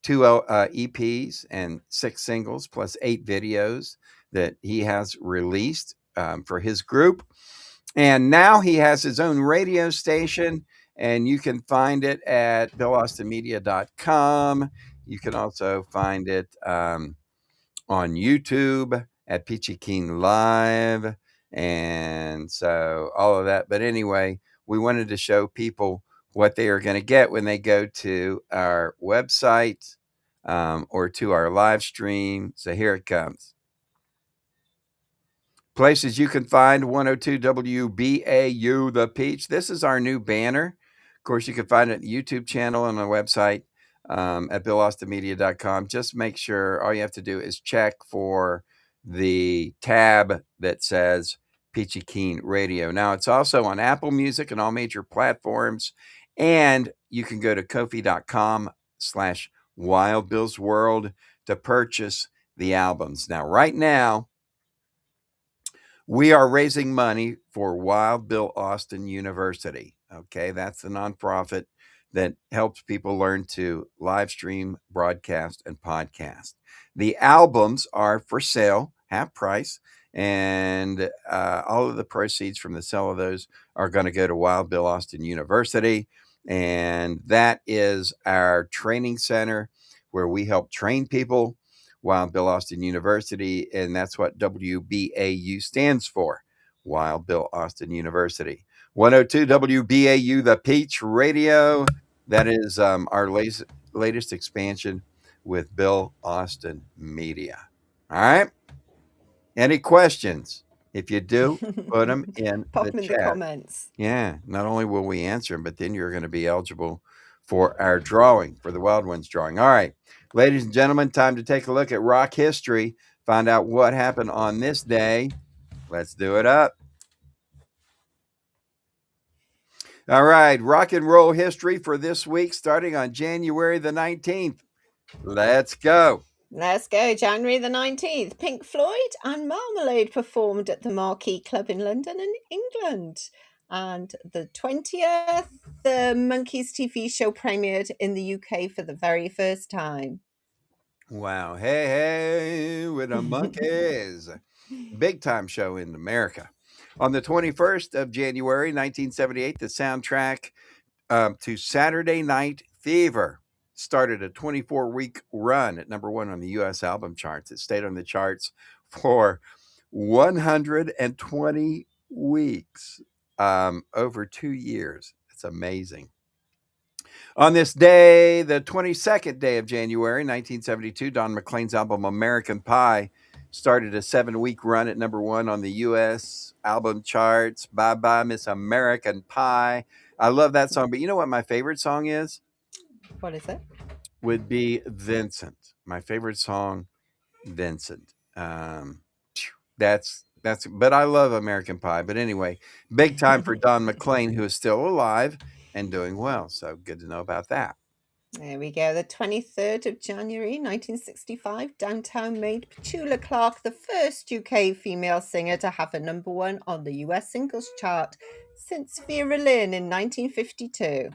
2 EPs, and 6 singles, plus 8 videos that he has released for his group. And now he has his own radio station, and you can find it at BillAustinMedia.com. You can also find it on YouTube at Peachy Keen Live, and so all of that. But anyway, we wanted to show people what they are going to get when they go to our website or to our live stream. So here it comes. Places you can find 102 WBAU The Peach. This is our new banner. Of course, you can find it at the YouTube channel and on the website at BillAustinMedia.com. Just make sure all you have to do is check for the tab that says Peachy Keen Radio. Now, it's also on Apple Music and all major platforms. And you can go to Ko-fi.com/WildBillsWorld to purchase the albums. Now, right now, we are raising money for Wild Bill Austin University. Okay, that's the nonprofit that helps people learn to live stream, broadcast, and podcast. The albums are for sale, half price, and all of the proceeds from the sale of those are going to go to Wild Bill Austin University. And that is our training center where we help train people. Wild Bill Austin University, and that's what WBAU stands for, Wild Bill Austin University. 102 WBAU, The Peach Radio. That is our latest expansion with Bill Austin Media. All right? Any questions? If you do, put them in Pop the them in chat. the comments. Yeah, not only will we answer them, but then you're going to be eligible for our drawing, for the Wild Ones drawing. All right, ladies and gentlemen, time to take a look at rock history, find out what happened on this day. Let's do it up. All right, rock and roll history for this week, starting on January the 19th. Let's go. Let's go. January the 19th. Pink Floyd and Marmalade performed at the Marquee Club in London and England. And the 20th, the Monkeys TV show premiered in the UK for the very first time. Wow. Hey, hey, with the monkeys. Big time show in America. On the 21st of January, 1978, the soundtrack to Saturday Night Fever started a 24-week run at number one on the U.S. album charts. It stayed on the charts for 120 weeks, over 2 years. It's amazing. On this day, the 22nd day of January, 1972, Don McLean's album American Pie started a 7-week run at number one on the U.S. album charts. Bye Bye Miss American Pie. I love that song, but you know what my favorite song is? What is it? Would be Vincent. My favorite song, Vincent. But I love American Pie. But anyway, big time for Don McLean, who is still alive and doing well. So good to know about that. There we go. The 23rd of January, 1965, Downtown made Petula Clark the first UK female singer to have a number one on the US singles chart since Vera Lynn in 1952.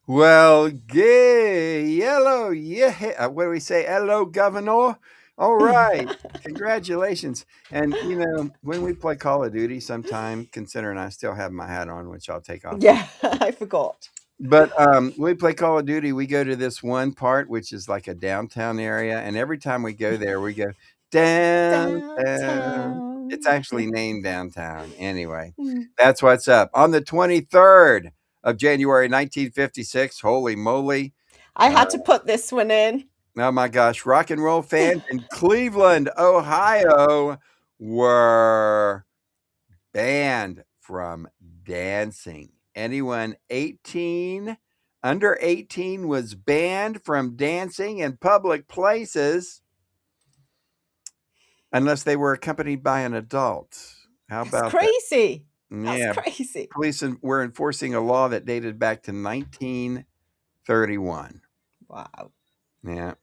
Well, gay, yellow, yeah. What do we say? Hello, Governor. All right. Congratulations. And, you know, when we play Call of Duty sometime, considering I still have my hat on, which I'll take off. Yeah, I forgot. But when we play Call of Duty, we go to this one part, which is like a downtown area. And every time we go there, we go downtown. Downtown. It's actually named downtown. Anyway, that's what's up. On the 23rd of January, 1956, holy moly. I had to put this one in. Oh my gosh, rock and roll fans in Cleveland, Ohio were banned from dancing. Anyone under 18 was banned from dancing in public places unless they were accompanied by an adult. How about That's crazy. that? That's crazy. Police were enforcing a law that dated back to 1931. Wow. Yeah.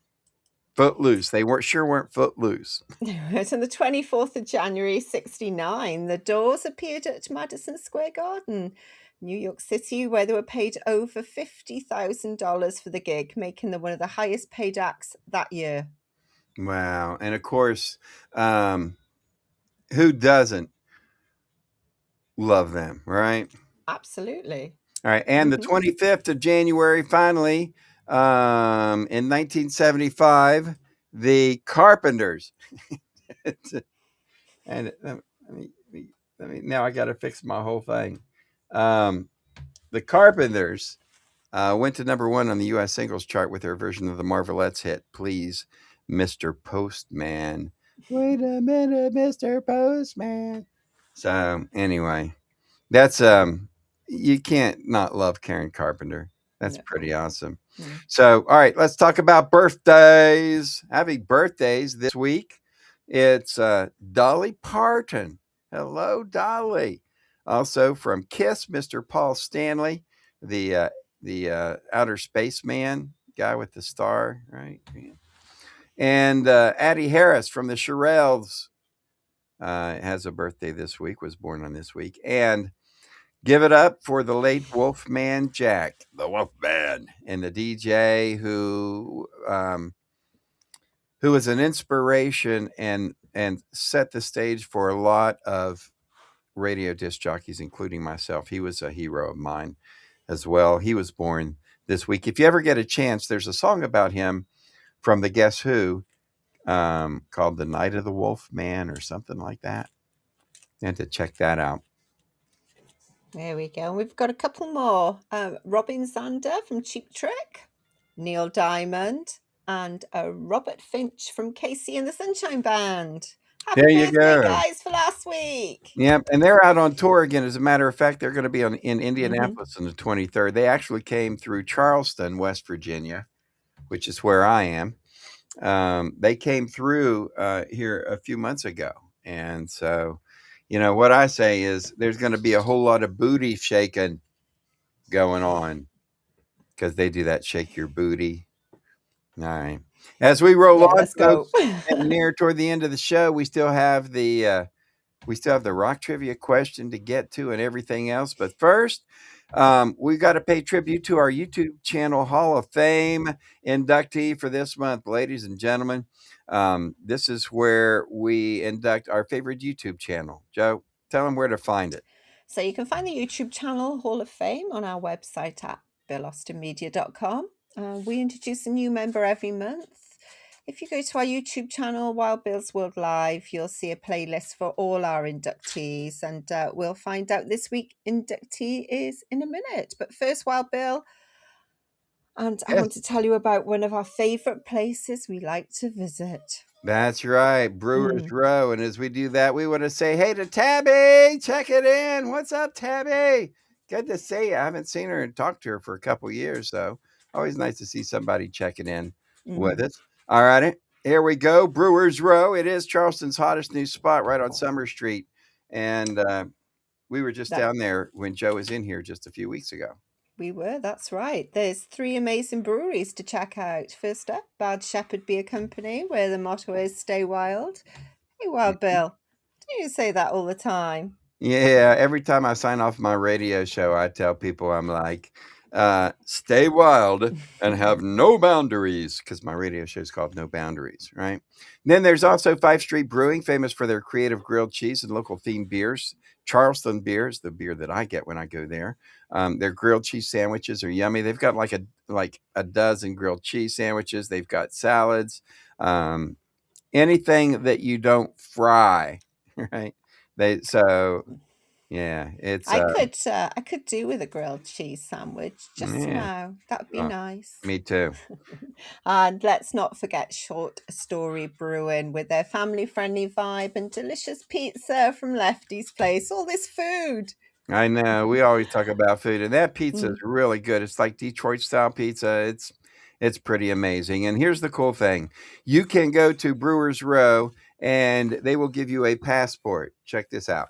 Footloose. They weren't footloose. It's on the 24th of January, 1969. The Doors appeared at Madison Square Garden, New York City, where they were paid over $50,000 for the gig, making them one of the highest paid acts that year. Wow. And of course, who doesn't love them, right? Absolutely. All right. And the 25th of January, finally, in 1975, the Carpenters. And let me now I got to fix my whole thing. The Carpenters Went to number 1 on the U.S. singles chart with their version of the Marvelettes hit, Please, Mr. Postman. Wait a minute, Mr. Postman. So, anyway, that's, you can't not love Karen Carpenter. That's No. pretty awesome. Mm. So, all right, let's talk about birthdays. Having birthdays this week. It's Dolly Parton. Hello, Dolly. Also from Kiss, Mr. Paul Stanley, the outer space man guy with the star, right? And Addie Harris from the Shirelles has a birthday this week, was born on this week. And give it up for the late Wolfman Jack, the Wolfman, and the DJ who was an inspiration and set the stage for a lot of radio disc jockeys, including myself. He was a hero of mine as well. He was born this week. If you ever get a chance, there's a song about him from the Guess Who called The Night of the Wolf Man or something like that. And to check that out. There we go. And we've got a couple more. Robin Zander from Cheap Trick, Neil Diamond, and Robert Finch from Casey and the Sunshine Band. Happy There you birthday, go. guys, for last week. Yep, and they're out on tour again. As a matter of fact, they're going to be in Mm-hmm. Indianapolis on the 23rd. They actually came through Charleston, West Virginia, which is where I am. They came through here a few months ago. And so, what I say is there's going to be a whole lot of booty shaking going on because they do that shake your booty. All right. As we roll on, Let's go. folks, and near toward the end of the show, we still have the rock trivia question to get to and everything else. But first, we've got to pay tribute to our YouTube channel Hall of Fame inductee for this month, ladies and gentlemen. This is where we induct our favorite YouTube channel. Joe, tell them where to find it. So you can find the YouTube channel Hall of Fame on our website at billaustinmedia.com. We introduce a new member every month. If you go to our YouTube channel, Wild Bill's World Live, you'll see a playlist for all our inductees, and we'll find out this week inductee is in a minute. But first, Wild Bill, and I want to tell you about one of our favorite places we like to visit. That's right, Brewers Row. And as we do that, we want to say hey to Tabby. Check it in. What's up, Tabby? Good to see you. I haven't seen her and talked to her for a couple years, so always nice to see somebody checking in with us. All right, here we go. Brewers Row. It is Charleston's hottest new spot right on Summer Street. And we were just down there when Joe was in here just a few weeks ago. We were, that's right. There's 3 amazing breweries to check out. First up, Bad Shepherd Beer Company, where the motto is Stay Wild. Hey, Wild Bill, do you say that all the time? Yeah, every time I sign off my radio show, I tell people I'm like, stay wild and have no boundaries, because my radio show is called No Boundaries, right? And then there's also 5th Street Brewing, famous for their creative grilled cheese and local themed beers. Charleston beer is the beer that I get when I go there. Their grilled cheese sandwiches are yummy. They've got like a dozen grilled cheese sandwiches. They've got salads, anything that you don't fry, right? Yeah, it's. I could do with a grilled cheese sandwich just now. That'd be nice. Me too. And let's not forget Short Story Brewing with their family-friendly vibe and delicious pizza from Lefty's Place. All this food. I know. We always talk about food, and that pizza is really good. It's like Detroit style pizza. It's pretty amazing. And here's the cool thing: you can go to Brewers Row, and they will give you a passport. Check this out.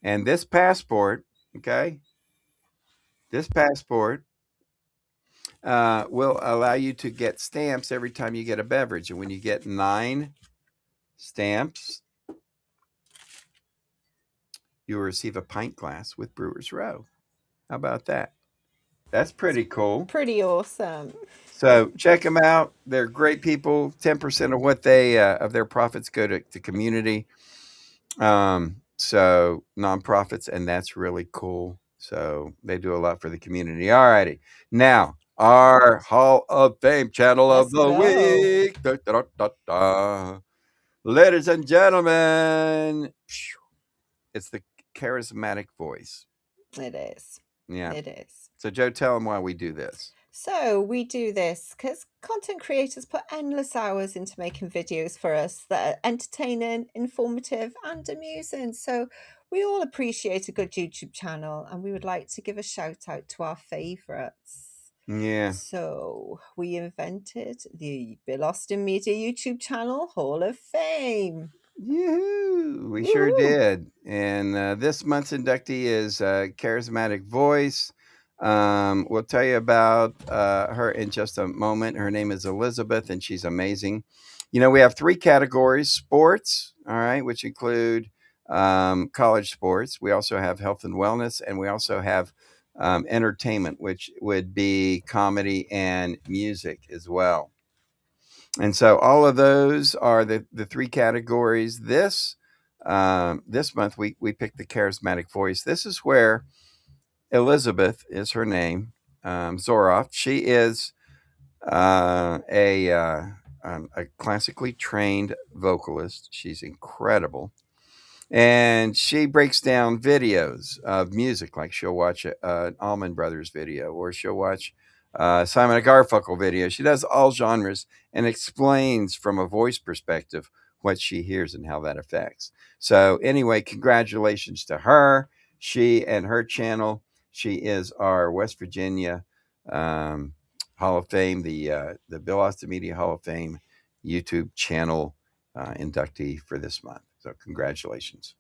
And this passport, okay, will allow you to get stamps every time you get a beverage. And when you get 9 stamps, you will receive a pint glass with Brewers Row. How about that? That's pretty cool. Pretty awesome. So check them out. They're great people. 10% of what they of their profits go to community. So nonprofits, and that's really cool. So they do a lot for the community. All righty. Now, our Hall of Fame channel of the week. Da, da, da, da. Ladies and gentlemen, it's the charismatic voice. It is. Yeah. It is. So, Joe, tell them why we do this. So we do this because content creators put endless hours into making videos for us that are entertaining, informative, and amusing. So we all appreciate a good YouTube channel, and we would like to give a shout out to our favorites. Yeah. So we invented the Bill Austin Media YouTube channel Hall of Fame. Yoo-hoo! We sure Woohoo! did. And this month's inductee is Charismatic Voice. We'll tell you about her in just a moment. Her name is Elizabeth, and she's amazing. You know, we have 3 categories: sports, all right, which include college sports. We also have health and wellness, and we also have entertainment, which would be comedy and music as well. And so all of those are the 3 categories. This month we picked the Charismatic Voice. This is where Elizabeth is her name, Zoroff. She is a classically trained vocalist. She's incredible. And she breaks down videos of music, like she'll watch an Allman Brothers video, or she'll watch Simon and Garfunkel video. She does all genres and explains from a voice perspective what she hears and how that affects. So anyway, congratulations to her. She and her channel. She is our West Virginia Hall of Fame, the Bill Austin Media Hall of Fame YouTube channel inductee for this month. So congratulations.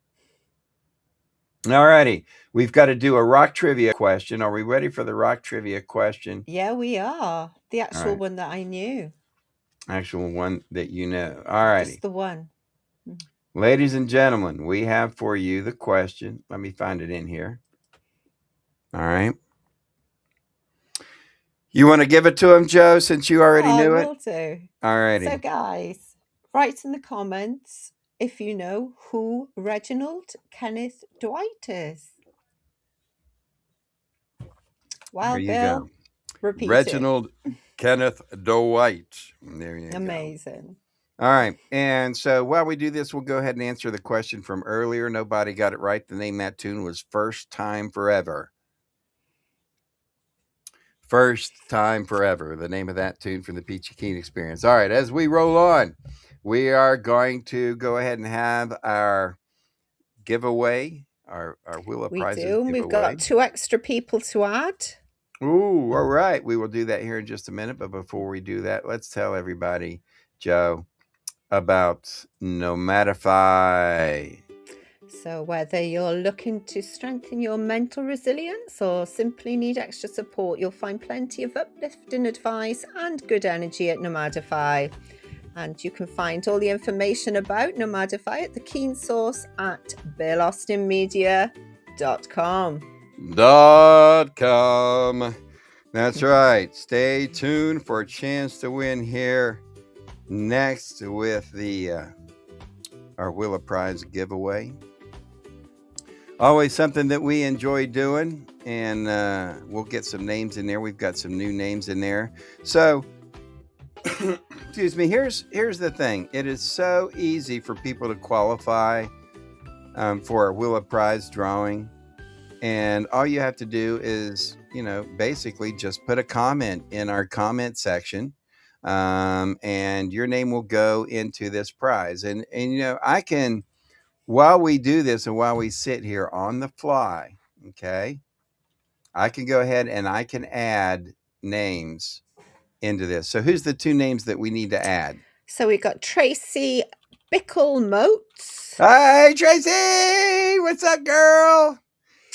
All righty. We've got to do a rock trivia question. Are we ready for the rock trivia question? Yeah, we are. The All actual right. one that I knew. Actual one that you know. All righty. Just the one. Ladies and gentlemen, we have for you the question. Let me find it in here. All right. You want to give it to him, Joe, since you already knew I it? will do. All righty. So, guys, write in the comments if you know who Reginald Kenneth Dwight is. Well, There you Bill, go. repeat Reginald Kenneth Dwight. There you it. go. Amazing. All right. And so while we do this, we'll go ahead and answer the question from earlier. Nobody got it right. The name of that tune was First Time Forever. First Time Forever, the name of that tune from the Peachy Keen Experience. All right. As we roll on, we are going to go ahead and have our giveaway, our Wheel of We Prizes do. giveaway. We've got 2 extra people to add. Ooh, all right. We will do that here in just a minute. But before we do that, let's tell everybody, Joe, about Nomadify. So whether you're looking to strengthen your mental resilience or simply need extra support, you'll find plenty of uplifting advice and good energy at Nomadify. And you can find all the information about Nomadify at the Keen Source at BillAustinMedia.com. .com. That's right. Stay tuned for a chance to win here next with the our Wheel of Prize giveaway. Always something that we enjoy doing, and we'll get some names in there. We've got some new names in there. So, excuse me. Here's the thing. It is so easy for people to qualify for a Wheel of Prize drawing. And all you have to do is, basically just put a comment in our comment section, and your name will go into this prize. And I can, while we do this and while we sit here on the fly, okay, I can go ahead and I can add names into this. So who's the 2 names that we need to add? So we've got Tracy Bickle-Motes. Hi, Tracy. What's up, girl?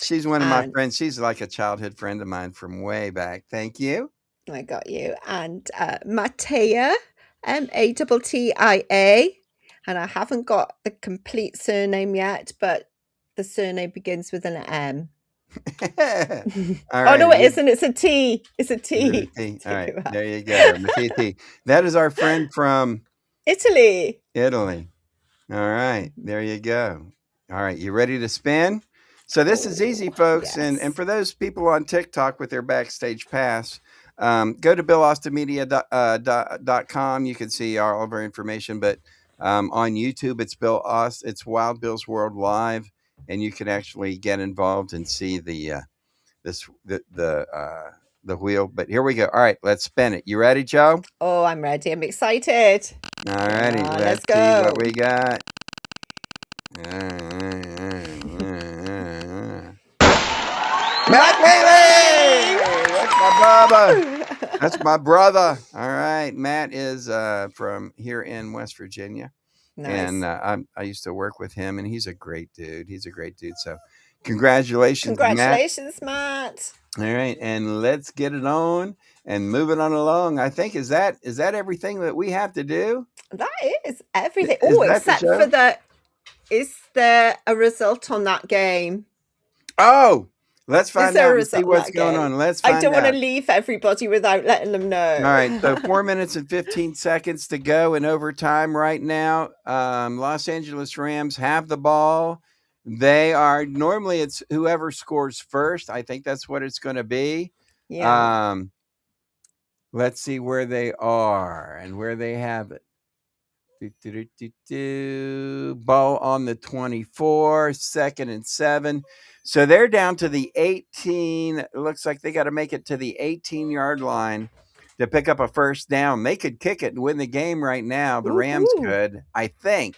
She's one of my And- friends. She's like a childhood friend of mine from way back. Thank you. I got you. And Mattia, Mattia. And I haven't got the complete surname yet, but the surname begins with an M. Oh, no, it isn't. It's a T. It's a T. All right. There you go. Matiti. That is our friend from Italy. Italy. All right. There you go. All right. You ready to spin? So this is easy, folks. Yes. And for those people on TikTok with their backstage pass, go to BillAustinMedia.com. You can see all of our information. But on YouTube, it's Wild Bill's World Live, and you can actually get involved and see the the wheel. But here we go. All right, let's spin it. You ready, Joe? Oh, I'm ready. I'm excited. All righty, Let's see what go. we got. Matt Whaley! That's my brother. That's my brother. All right, Matt is from here in West Virginia. Nice. And I used to work with him, and he's a great dude. So congratulations, Matt. Congratulations, Matt. All right, and let's get it on and move it on along. I think is that everything that we have to do? That is everything. Is Oh, that the except show? for is there a result on that game? Oh, let's Is find there out a and result see on what's that going game? on. Let's I find don't want to out. leave everybody without letting them know. All right, so 4 minutes and 15 seconds to go in overtime right now. Los Angeles Rams have the ball. They are normally it's whoever scores first. I think that's what it's going to be. Yeah. Let's see where they are and where they have it. Ball on the 24, 2nd and 7. So they're down to the 18. It looks like they got to make it to the 18-yard line to pick up a first down. They could kick it and win the game right now. The Rams Woohoo. could, I think.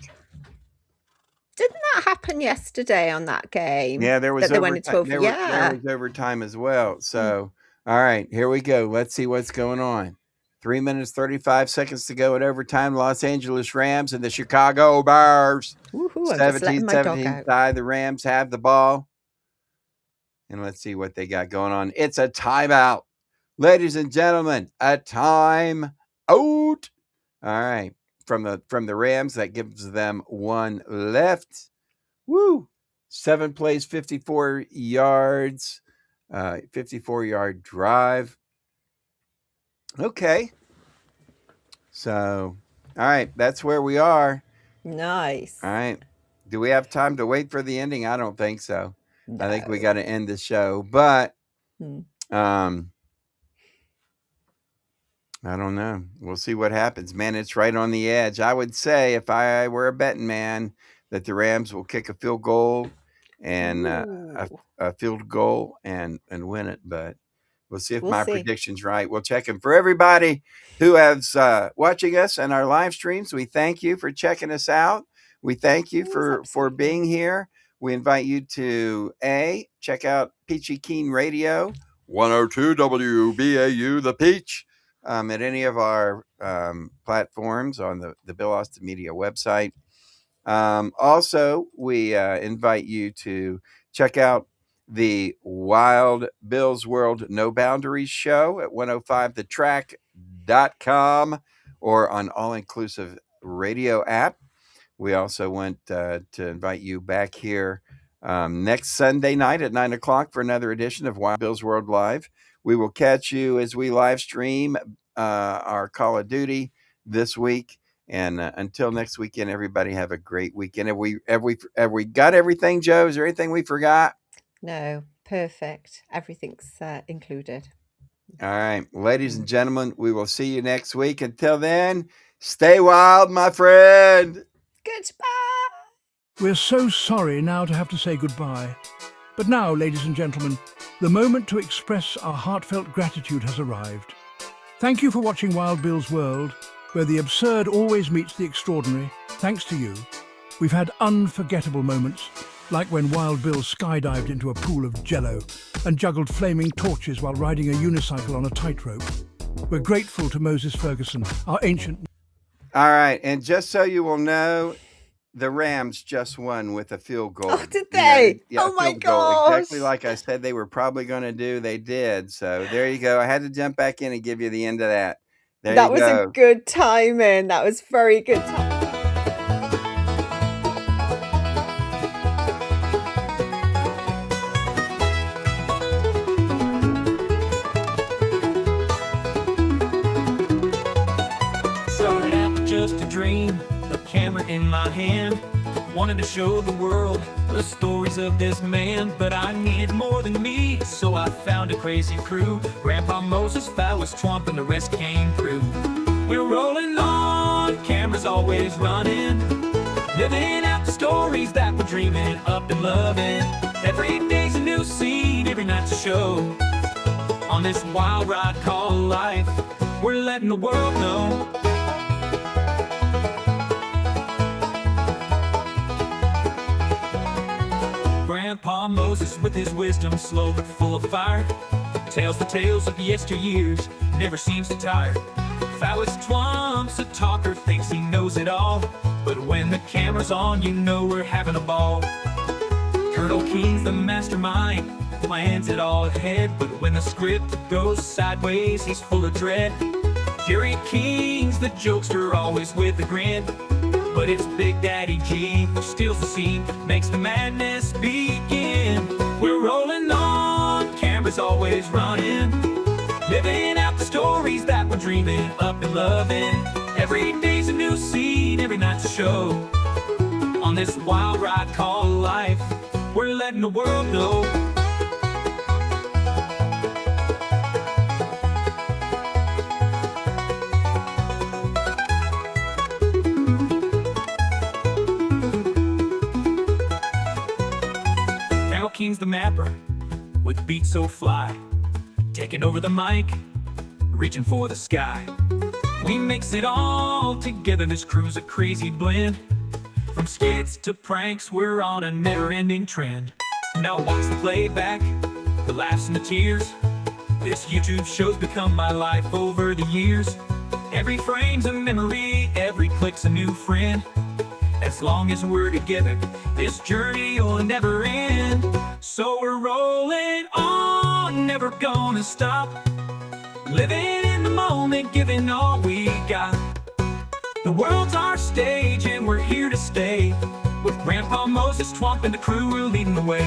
Didn't that happen yesterday on that game? Yeah, there was That they went into overtime. over. There Yeah. was overtime as well. So, all right, here we go. Let's see what's going on. 3 minutes, 35 seconds to go at overtime. Los Angeles Rams and the Chicago Bears. Woohoo, I'm just letting my dog 17 out. side. The Rams have the ball. And let's see what they got going on. It's a timeout. Ladies and gentlemen, a timeout. All right. From the Rams, that gives them one left. Woo. 7 plays, 54 yards. 54-yard drive. Okay. So, all right, that's where we are. Nice. All right. Do we have time to wait for the ending? I don't think so. I think we No. got to end the show, but Hmm. I don't know. We'll see what happens. Man, it's right on the edge. I would say if I were a betting man that the Rams will kick a field goal and Ooh. a field goal and win it, but we'll see if We'll my see. prediction's right. We'll check them. For everybody who is watching us and our live streams, we thank you for checking us out. We thank you Yes, for absolutely. being here. We invite you to check out Peachy Keen Radio, 102 WBAU The Peach, at any of our platforms on the Bill Austin Media website. Also, we invite you to check out the Wild Bill's World No Boundaries show at 105thetrack.com or on All Inclusive Radio app. We also want to invite you back here next Sunday night at 9 o'clock for another edition of Wild Bill's World Live. We will catch you as we live stream our Call of Duty this week. And until next weekend, everybody have a great weekend. Have we got everything, Joe? Is there anything we forgot? No, perfect. Everything's included. All right, ladies and gentlemen, we will see you next week. Until then, stay wild, my friend. Goodbye. We're so sorry now to have to say goodbye. But now, ladies and gentlemen, the moment to express our heartfelt gratitude has arrived. Thank you for watching Wild Bill's World, where the absurd always meets the extraordinary. Thanks to you, we've had unforgettable moments, like when Wild Bill skydived into a pool of jello and juggled flaming torches while riding a unicycle on a tightrope. We're grateful to Moses Ferguson, our ancient... All right, and just so you will know, the Rams just won with a field goal. Oh, did they? Yeah, Oh, my field goal. Exactly gosh. like I said they were probably going to do. They did. So there you go. I had to jump back in and give you the end of that. There That you was go. a good timing. That was very good timing. Started out just a dream, a camera in my hand. Wanted to show the world the stories of this man, but I needed more than me, so I found a crazy crew. Grandpa Moses, Fowlis, Twump, and the rest came through. We're rolling on, cameras always running, living out the stories that we're dreaming up and loving. Every day's a new scene. every night's a show. On this wild ride called life, we're letting the world know. Grandpa Moses with his wisdom, slow but full of fire, tells the tales of yesteryears, never seems to tire. Phallus Twumps, a talker, thinks he knows it all, but when the camera's on, you know we're having a ball. Colonel Keen's the mastermind, plans it all ahead, but when the script goes sideways, he's full of dread. Jerry King's the jokester, always with a grin, but it's Big Daddy G who steals the scene, makes the madness begin. We're rolling on, camera's always running, living out the stories that we're dreaming up and loving. Every day's a new scene, every night's a show. On this wild ride called life, we're letting the world know. Carol King's the mapper, with beats so fly, taking over the mic, reaching for the sky. We mix it all together, this crew's a crazy blend. From skits to pranks, we're on a never-ending trend. Now watch the playback, the laughs and the tears. This YouTube show's become my life over the years. Every frame's a memory, every click's a new friend. As long as we're together, this journey will never end. So we're rolling on, never gonna stop, living in the moment, giving all we got. The world's our stage and we're here to stay. With Grandpa Moses, Twump and the crew, we're leading the way.